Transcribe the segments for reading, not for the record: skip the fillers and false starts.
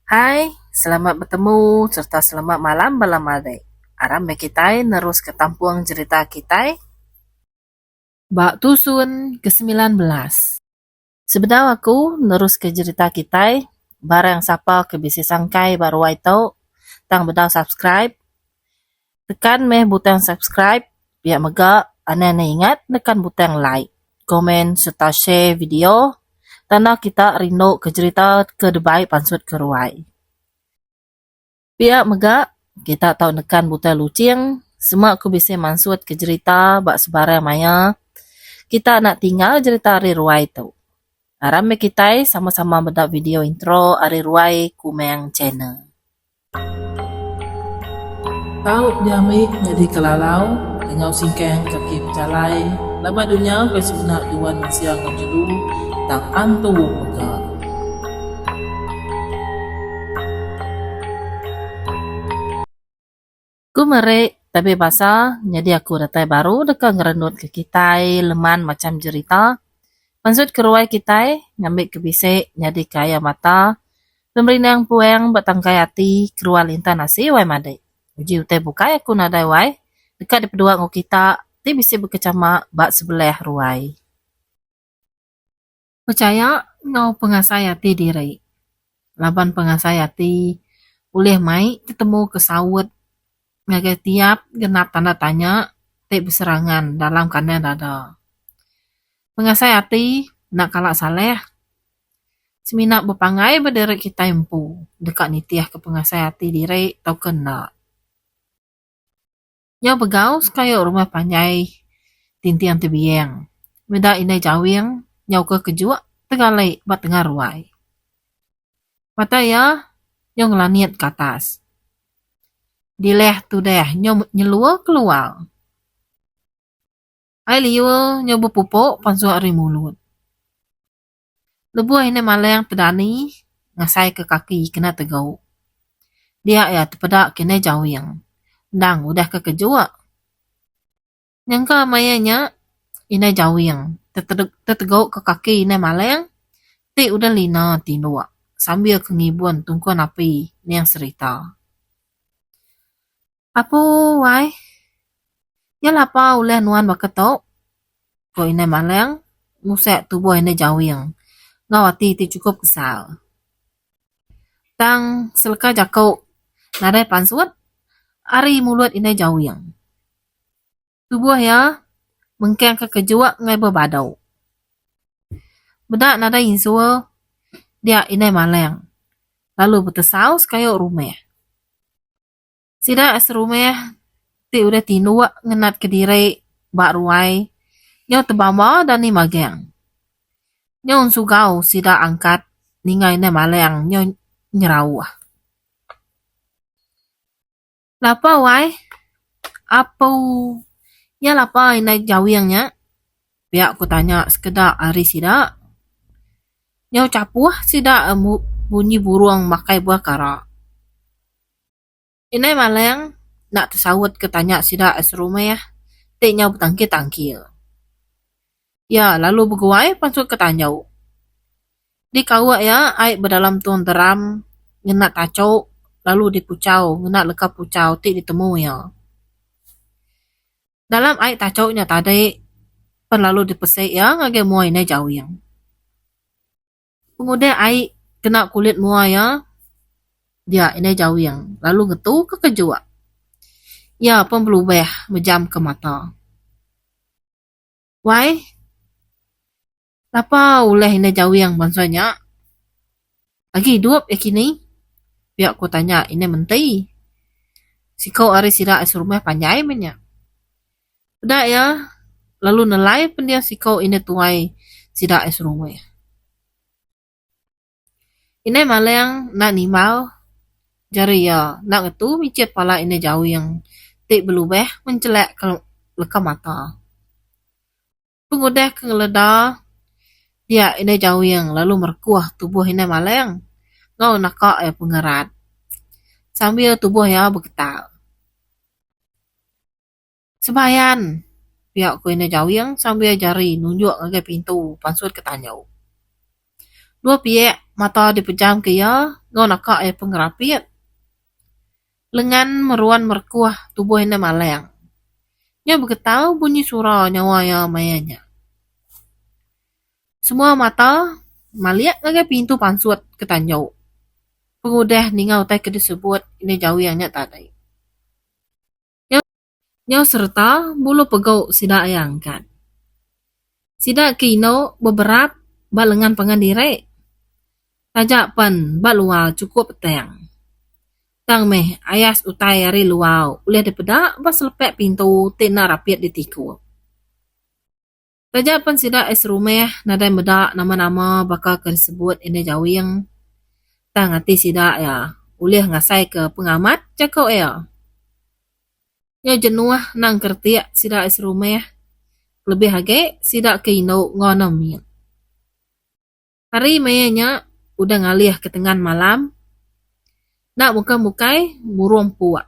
Hai, selamat bertemu serta selamat malam malam adek. Aram me kita nerus ke tampuang cerita kita. Bak Tusun ke-19. Sebenarnya aku nerus ke cerita kita. Barang siapa ke bisi sangkai baru itu tang bedal subscribe. Tekan meh butang subscribe biar mega ane ingat tekan butang like, komen serta share video. Tanah kita rindu ke cerita ke debai pansut ke ruai. Pihak megak, kita tahu nekan buta lucing, semua aku bisa mansut ke cerita bak sebarang maya. Kita nak tinggal cerita Ari Ruai tu. Aram kita sama-sama bedak video intro Ari Ruai Kumeng channel. Tahu diamik jadi kelalau, dengan singkeng kaki pejalai, lama dunia ke sebenar duan siang ngejulu, tak antu megak. Ku merek tapi bahasa jadi aku datai baru dekat ngerendut ke kita leman macam cerita. Maksud keruai kita ngambil ke bisik jadi kaya mata. Pemberinang puang batangkai hati kerual lintan nasi wai made. Uji utai bukai aku nadai wai. Dekat di pedua ngau kita ti bisa berkecama bak sebelah ruai. Percaya ngau pengasai hati diri. Laban pengasai hati boleh mai ketemu kesawut ngagai tiap genap tanda tanya tak berserangan dalam kanan dada. Pengasai hati nak kalak saleh. Seminak berpangai berderet kita empu dekat nitiah ke pengasai hati diri tau kena. Nyau begau sekaya rumah panjai tintiang tebiang. Beda inai jawing nyau ke kejuak tegalai bat tengah ruai. Mata ya nyau ngelaniat ke atas. Dileh tu deh nyau nyelua keluar. Ai liu nyau berpupuk pansu hari mulut. Lebuh ini maleng tedani ngasai ke kaki kena tegau. Dia ya terpedak kena jawing. Dang udah kekejua. Nyangka mayanya inai jawing. Tertegau ke kaki inai maleng. Ti udah lina tinua. Sambil kengibun tungkuan api ni yang serita. Apa wai? Ya lapa uleh nuan baketok. Ko inai maleng. Musek tubuh inai jawing. Ngawati ti cukup kesal. Tang seleka jakau nadai pansuat. Ari mulut inai jawing. Tubuh ya mengkeng kekejuak ngai berbadau. Bedak nada insua dia inai maleng. Lalu bertesau sekaya rumah. Sida es rumah ti udah tinua ngenat ke diri bak ruai. Nyau terbama dan ni mageng. Nyau unsugau sida angkat ningai inai maleng nyau nyerawah. Lapa wai? Apa? Ya lapa inai jawingnya? Biar aku tanya sekedar hari sida. Nyau capuh sida bunyi burung makai buah kara. Inai maleng nak tersawut ke tanya sida es rumah ya. Tik nyau bertangkil-tangkil. Ya, lalu berguai pansut ke tanyau. Di kawak ya, air berdalam tuan deram, ngenat kacau, lalu dipucau, ngenat leka pucau, tik ditemu ya. Dalam air kacaunya tadi, pen lalu dipesik ya, ngage muai inai jawing. Kemudian air kena kulit muai ya, dia inai jawing. Lalu ngetu ke kejuak. Ya, pun berubah menjam ke mata. Why? Lapa uleh inai jawing maksudnya? Lagi hidup ya kini? Biar aku tanya, ini menti. Si kau ari sida es rumah panjai menya. Udah ya, lalu nelai pendia si kau ini tuai sida es rumah. Ini maleng nak nimau, jari ya, nak ngetu micet pala ini jauh yang tik berubah mencelek ke leka mata. Pengudah ke ngeledah, dia ini jauh yang lalu merkuah tubuh ini maleng. Ngau nakak ya pengerat. Sambil tubuh ya bergetar. Sebayan, pihak ku ini jauh yang sambil jari nunjuk ke pintu pansut ke tanyau. Dua piek mata dipejam ke ya, ngau nakak pengerapit. Lengan meruan merkuah tubuh ina maleng. Nya bergetau bunyi surau nyawa ya mayanya. Semua mata maliak ngagai pintu pansut ketanjau. Pengudah ningau tai ke disebut ini jauh yang nyat tadai. Nyau serta bulu pegau sidak yang kan. Sidak kino beberap balengan pengandire. Tajak pan balua cukup petang. Tang meh ayas utai ari luau. Ulih depedak bas lepek pintu tina rapiat di tiku. Tajak pan sidak es rumah nadai medak nama-nama bakal ke disebut ini jauh yang tang hati sidak ya. Ulih ngasai ke pengamat cakau ya. Nya jenuah nang kertiak sidak es rumah. Lebih hage sidak kino ngonomin. Hari mayanya udah ngalih ke tengah malam. Nak muka-mukai burung puak.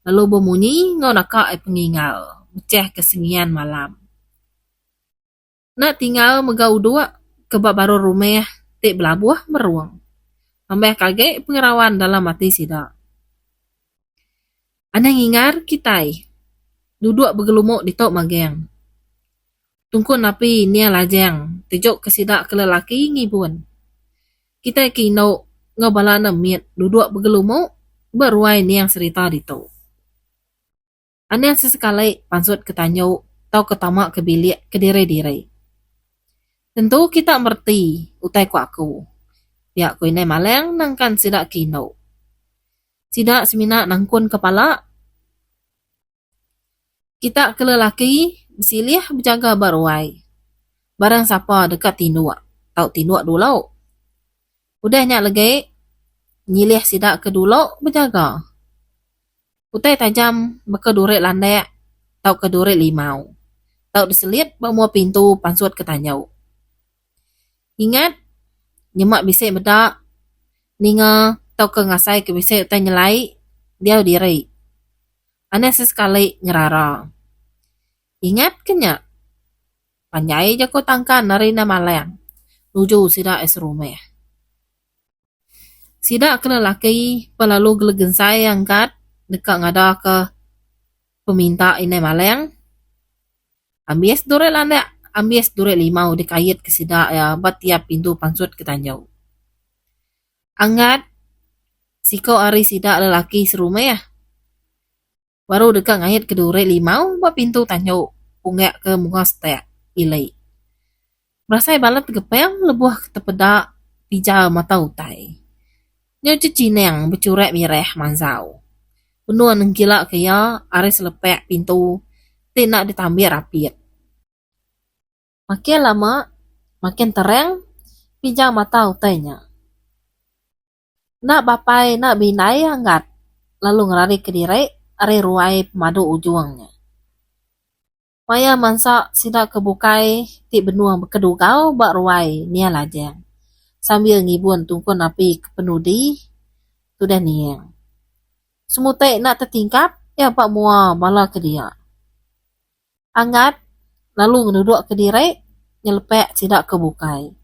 Lalu bemunyi ngau nakak pengingal. Meceh kesengian malam. Nak tinggal megau dua kebab baru rumah tik belabuh meruang. Ambeh kage pengerawan dalam hati sidak. Aneh ngingar kitai. Duduk bergelumuk di tok mageng. Tungku napi nia lajeng. Tejuk kesidak ke lelaki ngibun. Kita kino ngabala nemit duduk bergelumuk beruai ni yang cerita di tok. Aneh sesekali pansut ketanyu tau ketamak ke bilik ke diri-diri. Tentu kita merti utai ku aku. Pihak ku ini maleng nangkan sidak kino. Sidak semina nangkun kepala. Kita ke lelaki bersilih berjaga baruai. Barang siapa dekat tinduak. Tau tinduak dulu. Udah nyak lagi nyilih sidak ke dulu berjaga. Utai tajam baka durit landek. Tau ke durit limau. Tau diselit bamua pintu pansut ketanyau. Ingat, nyemak bisik bedak. Ninga tau ke ngasai ke bisik utai nyelai. Dia diri. Aneh sesekali nyerara. Ingat kenyak. Panjai jako tangkan narina maleng. Nuju sidak es rumah. Sidak ke lelaki pelalu gelegensai angkat. Dekat ngada ke peminta ini maleng. Ambies dure landek. Ambies dure limau dikait ke sidak ya. Bat tiap pintu pansut ketanjau. Angkat. Siko ari sidak lelaki serumah ya. Baru dekat ngait ke dure limau. Bat pintu tanjau. Punggak ke muka setek. Ilai. Merasai balat gepeng lebuh ketepedak. Pijal mata utai. Nyo cuci neng becurek mireh manzau. Penuh nengkila kaya ari selepek pintu. Tidak ditambah rapid. Makin lama, makin terang, pijak mata utainya. Nak bapai, nak binai angkat. Lalu ngerari ke diri, ari ruai pemadu ujungnya. Maya mansak sidak kebukai, ti benua bekedugau bak ruai, nia lajeng. Sambil ngibun tungkun api kepenudi, sudah niang. Semutai nak tertingkap, ya pak mua bala ke dia. Angkat, lalu ngeduduk ke diri, nyelepek sidak kebukai.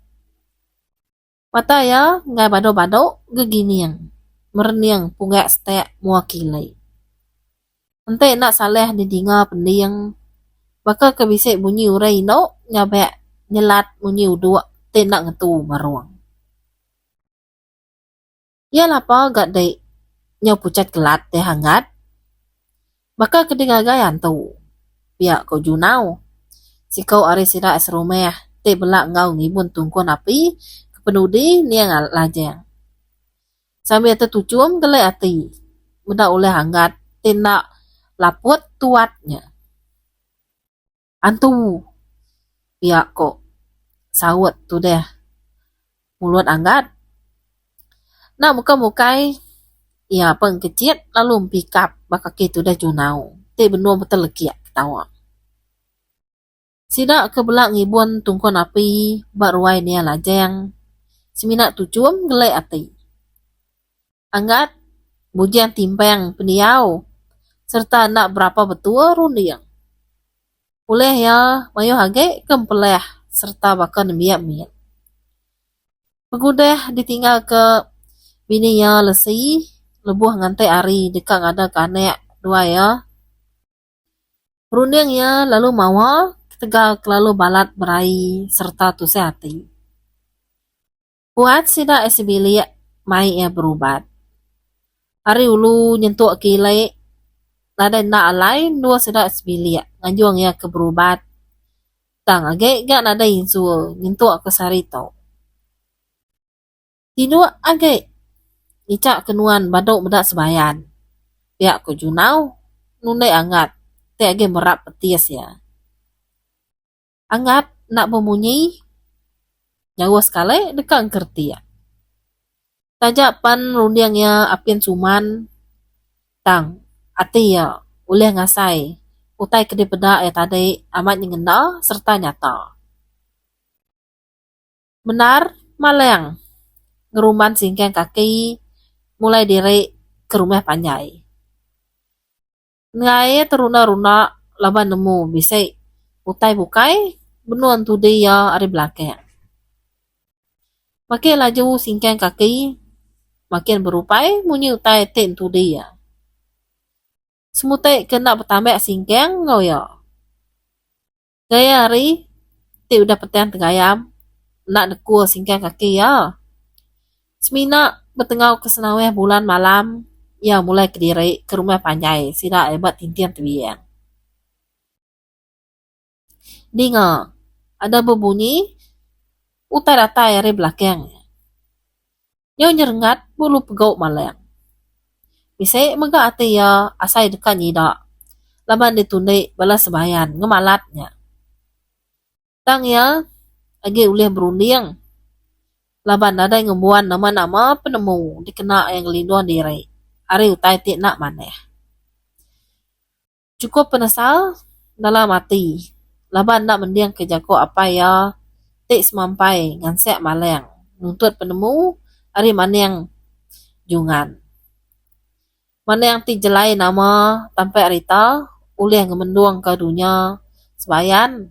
Mata ya, ngai bado-bado, geginiang. Merniang punggak setek muakilai. Ente nak saleh didinga pendiang. Bakal kebisik bunyi urai no, nyabek nyelat bunyi uduk, te nak ngetu maruang. Ya lapa gak dek, nyau pucat kelat teh hangat. Bakal kedingagayan tu. Pihak kau junau. Si kau ari sidak es rumah, te belak ngau ngibun tungkun api, kepenudi niang lajeng. Sambil tertucum gelai hati. Benda oleh hangat, te nak laput tuatnya. Antu. Pihak kau sawut tu deh. Mulut anggat. Nak muka-mukai, ya pengkecit lalu pikap bakal gitu dah junau. Te benua betul lekiak ketawa. Sidak kebelak ngibun tungkon api, bak ruai nia lajeng. Seminak tucum gelai hati. Anggat, bujian timpeng peniau, serta nak berapa betul rundiang. Boleh ya, mayo hage kempeleh, serta bakal nemiak-miak. Pegudah ditinggal ke bininya lesi, lebuh ngantai ari dekat ada kanek dua ya. Berundingnya lalu mawa, tegal lalu balat berai serta tuse hati. Buat sida esbilia mai ia berubat. Hari ulu nyentuk kilai, nada na alai dua sida esbilia, nganjuang ia ke berubat. Tang age gak nada insul, nyentuk ke sarito. Tidua age, icak kenuan badok medak sebayan. Pihak ko junau, nunai angat, te age merap petis ya. Angat nak bemunyi, nyawa sekali dekat kerti ya. Tajak pan rundiangnya apian suman, tang, ati ya, uleh ngasai, utai kede peda ya tadi amat nyengenda serta nyata. Benar, maleng, ngeruman singkeng kaki, mulai diri ke rumah panjai. Ngai teruna-runa laban nemu bisa utai bukai benuan tu dia ari belakang. Makin laju singkeng kaki, makin berupai munyi utai ten tu dia. Semutai kena bertambah singkeng ngoyo. Gaya hari, ti udah petang tegayam, nak dekul singkeng kaki ya. Semina bertengah ke senaweh bulan malam, ya mulai ke diri ke rumah panjai, sida hebat tintian tebiang. Dinga, ada berbunyi, utai rata hari belakang. Nyo nyerengat bulu pegau maleng. Bisa mega ati ya asai dekat nyida. Laban ditundai balas sebayan ngemalatnya. Tang ya agi ulih berunding. Laban ada yang ngebuan nama-nama penemu dikena yang linduan diri. Ari utai tik nak maneh. Cukup penesal dalam hati. Laban nak mendiang ke jako apa ya tik semampai ngansek maleng. Nuntut penemu ari mana yang jungan. Mana yang ti jelai nama tampai Rita, ulih ngemenduang ke dunia sebayan,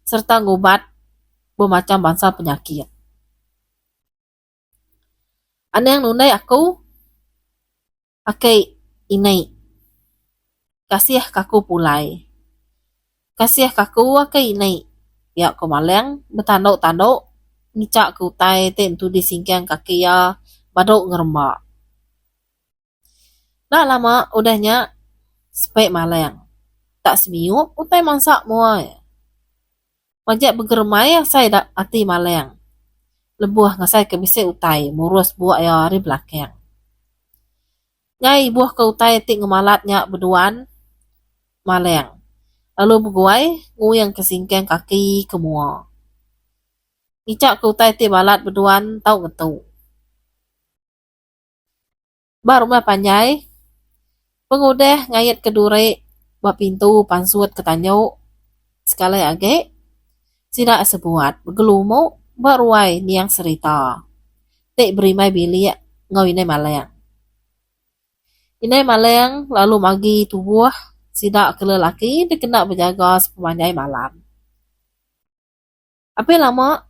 serta ngubat bermacam bangsa penyakit. Ane yang nunai aku, akai inai, kasih kaku pulai. Kasih kaku akai inai, ya ko maleng, betanduk-tanduk, ngicak ku tai tentu disingkang kaki ya, baduk ngeremak. Dah lama udahnya spek maleng. Tak semiuk utai mansak muai. Majak bergermai saya dak ati maleng. Lebuah ngasai ke bise utai murus buat ya hari belakang. Ngai buah ke utai tik ngemalatnya berduan maleng. Lalu berguai nguyang ke singkang kaki ke mua. Icak ke utai tik balat berduan tau ngetu. Baru mah panjai. Pengudeh ngayat ke dure buat pintu pansut ke tanyuk. Sekali age sida sebuat bergelumu baruai niang serita. Tik berimai bilik ngau inai maleng. Inai maleng lalu magi tubuh sida ke lelaki dikena berjaga sepanjang malam. Apa lama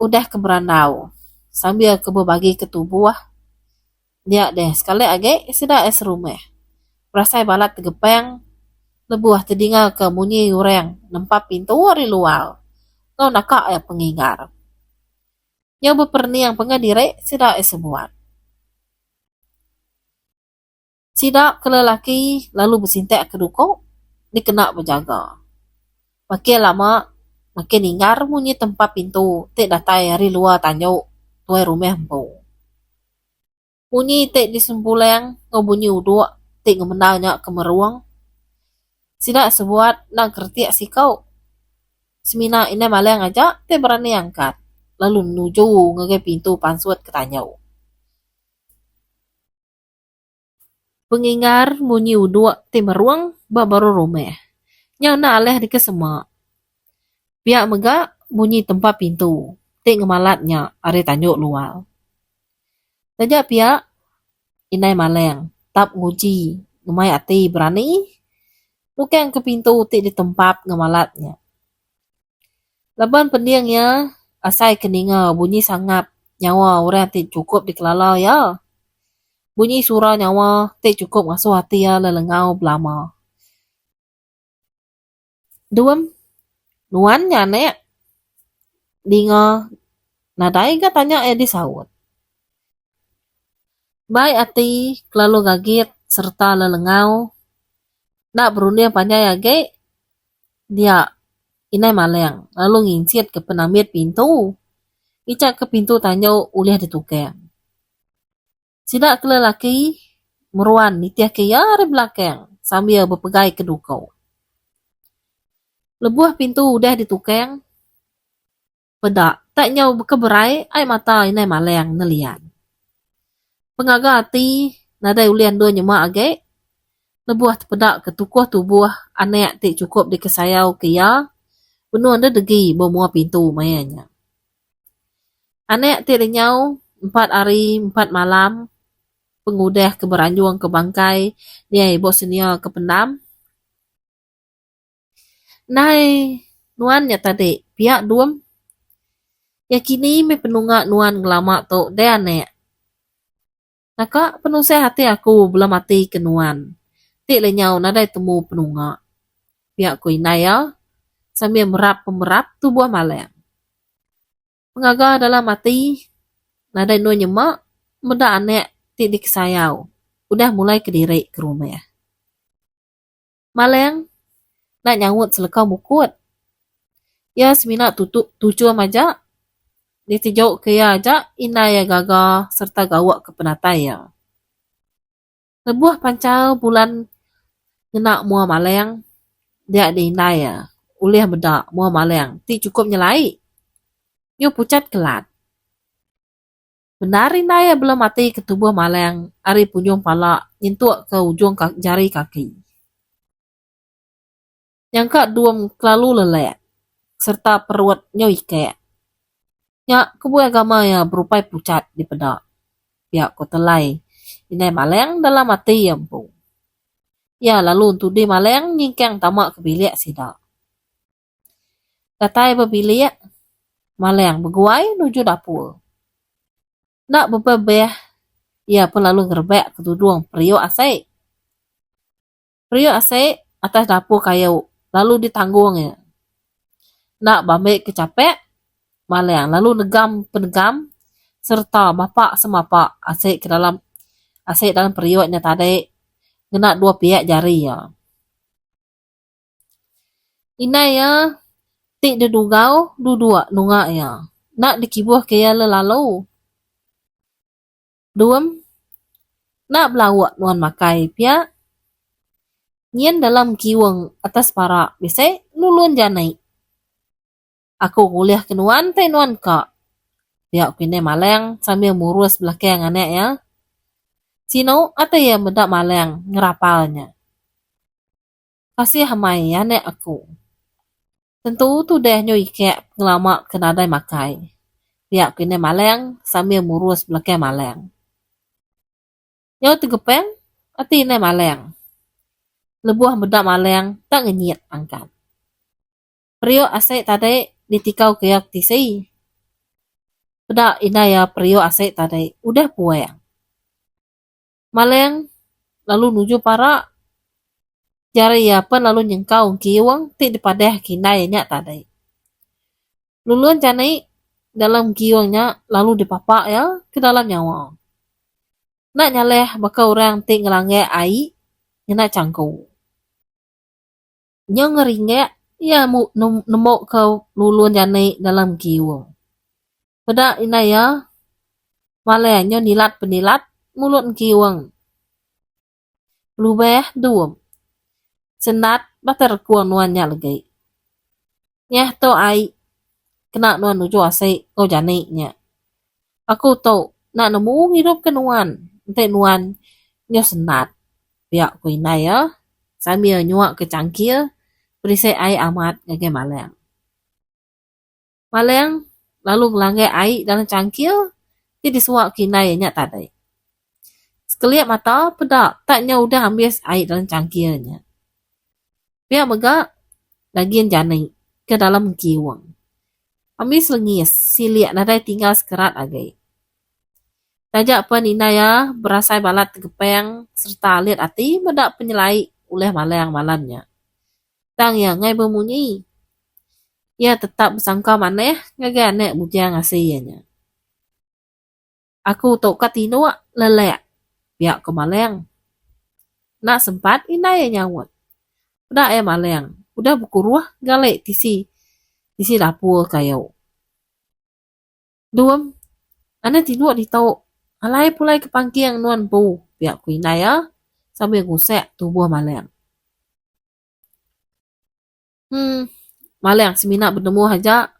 udah ke berandau sambil ke berbagi ke tubuh dia deh sekali age sida rumah. Perasai balat tegepeng lebuah terdingal ke munyi ureng nempat pintu dari luar. Ngau nakak ya pengingar. Nyo beperniang pengadire sida sebuat. Sida ke lelaki lalu bersintek ke duko dikena berjaga. Makin lama makin ingar munyi tempat pintu tik datai hari luar tanyuk tuai rumah empu. Munyi tik disumpuleng ngobunyi uduk tik ngemenalnya ke meruang. Sida sebuat nak kertiak si kau. Semina ina maleng aja tik berani angkat. Lalu menuju ngege pintu pansuat ke tanyuk. Pengingar munyi uduk tik meruang baru rumah. Yang nak aleh di kesemak. Pihak mega bunyi tempat pintu. Tik ngemalatnya are tanyuk luar. Tajak pihak inai maleng. Tap nguji. Ngemai ati berani. Bukan ke pintu tik di tempat ngemalatnya. Laban pendiangnya asai keninga bunyi sangap. nyawa orang ti cukup dikelala ya. Bunyi surah nyawa ti cukup ngasuh hati ya lelengau belama. Duem, nuan nek dinga nadai ga tanya disaut. Baik hati kelalu gagit serta lelengau. Nak berunding panjang age dia inai maleng lalu ngincit ke penamit pintu. Icak ke pintu tanya uliah ditukang. Sidak ke lelaki meruan nitiah ke yari belakang sambil berpegai ke dukau. Lebuah pintu udah ditukang. Pedak tak nyau keberai ai mata inai maleng nelian. Pengaga hati nadai ulian dua nyemak age. Lebuah terpedak ke tukuh tubuh anek tik cukup dikesayau ke ya. Penuh anda degi bawa pintu mayanya. Anek tik renyau 4 hari 4 malam. Pengudah ke beranjuang ke bangkai. Dia ibu senia ke pendam. Nai nuannya tadi pihak duam. Ya kini me penunggak nuan ngelamak tok de anek. Naka penuh hati aku belum mati ke nuan. Tik lenyau nadai temu penunggak. Pihak ku inai ya. Sambil merap tubuh maleng. Pengaga dalam mati. Nadai nuan nyemak. Meda anek tik dikesayau. Udah mulai kediri ke rumah. Maleng. Nak nyawut selekau mukut. Ya semina tujuh majak. Ditijau ke ya ajak inai gaga serta gawak ke penatai ya. Lebuah pancau bulan ngenak mua maleng. Dia di inai ya. Uliah bedak mua maleng. Ti cukup nyelai. Yo pucat kelat. Benar inai ya belum mati ke tubuh maleng. Ari punjung pala nyentuk ke ujung jari kaki. Yang kak duam kelalu lelek. Serta perut nyoikek. Ya, kebu agama ya berupai pucat di pedak. Pihak kotelai. Inai maleng dalam mati empu. Ya, lalu untuk di maleng nyingkang tamak ke bilik sidak. Katai berbilik, maleng berguai nuju dapur. Nak berbebeh, ia pun lalu ngerebek ke tudung periuk asik. Periuk asik atas dapur kayu, lalu ditanggungnya. Nak bambik kecapek, maleng lalu negam penegam serta bapak semapak asik ke dalam asik dalam periuknya tadi kena 2 pihak jari ya. Inai ya tik dedugau duduk nungak ya. Nak dikibuh ke ya lelalu. Duam nak belawak nuan makai pihak. Nyen dalam kiwang atas parak bisa lulun janai. Aku kuliah ke nuan teh nuan kak. Pihak kini maleng sambil murus belakang anek ya. Sino atau ya medak maleng ngerapalnya. Kasih hamai anek aku. Tentu tu deh nyoi kek ngelamak kenadai makai. Pihak kini maleng sambil murus belakang maleng. Nyau tegepeng ati ini maleng. Lebuah medak maleng tak ngenyit angkat. Periuk asik tadi ditikau keyak tisi. Pedak ina ya periuk asik tadi udah pueng. Maleng lalu nuju para jari ya pen lalu nyengkau kiwang tik dipadeh kinai nyak tadi. Luluan canai dalam kiwangnya lalu dipapak ya ke dalam nyawa. Nak nyaleh bakal orang tik ngelangge ai nyana cangkau. Nyong ngeringe ya nemu ke luluan canai dalam kiwang. Pedak ina ya malenya nilat penilat mulut kiwang. Lubeh duam. Senat batar kuang nuannya lagi. Nyah to ai kena nuan nuju asik kau janiknya. Aku tau nak nemu hidup ke nuan. Nanti nuan nyo senat. Biak ku inai ya. Sambil nyuak ke cangkir. Berisik ai amat ngage maleng. Maleng lalu ngelangge ai dalam cangkir. Ti disuak kinai nyak tadi. Sekeliap mata pedak. Taknya udah ambil ai dalam cangkirnya. Biak megak lagian janik ke dalam kiwang. Ambil selengis, siliak nadai tinggal sekerat agai. Tajak pen ina ya berasai balat gepeng serta lihat ati medak penyelai oleh malang malamnya. Tang ya ngai bemunyi. Ia tetap bersangka maneh ngagane bujang asihnya. Aku tok katino lelek. Pihak ke maleng. Nak sempat ina ya nyawat. Udah maleng. Udah buku ruah galek tisi dapur kayu. Duam. Ane tidur di tau. Alai pulai ke pangkiang nuan pu. Pihak ku ina ya. Sambil gusek tubuh maleng. Maleng semina bertemu aja.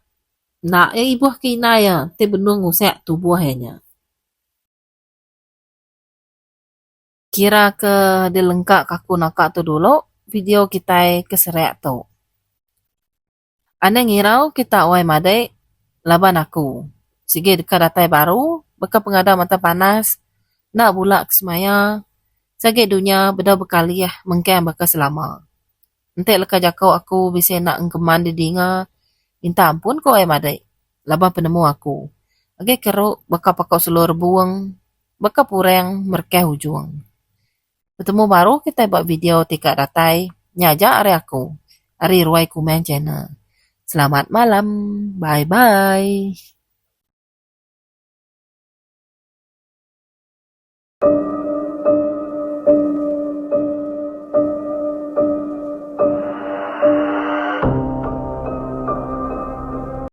Nak ya ibu ke ina ya. Te benung gusek tubuh hanya. Kira ke dilengkap kaku nakak tu dulu. Video kita keserek tu. Ane ngirau kita oi madai laban aku. Sige dekat datai baru, beka pengada mata panas, nak bulak kesemaya. Sage dunia beda bekali ya mengkem beka selama. Entek leka jakau aku bisa nak engkeman di dinga. Minta ampun ko oi madai. Laban penemu aku. Age keruk beka pakau seluruh buang, beka pureng merkeh ujung. Bertemu baru kita buat video tika datai. Nyaja are aku. Ari ruai kumen channel. Selamat malam. Bye-bye.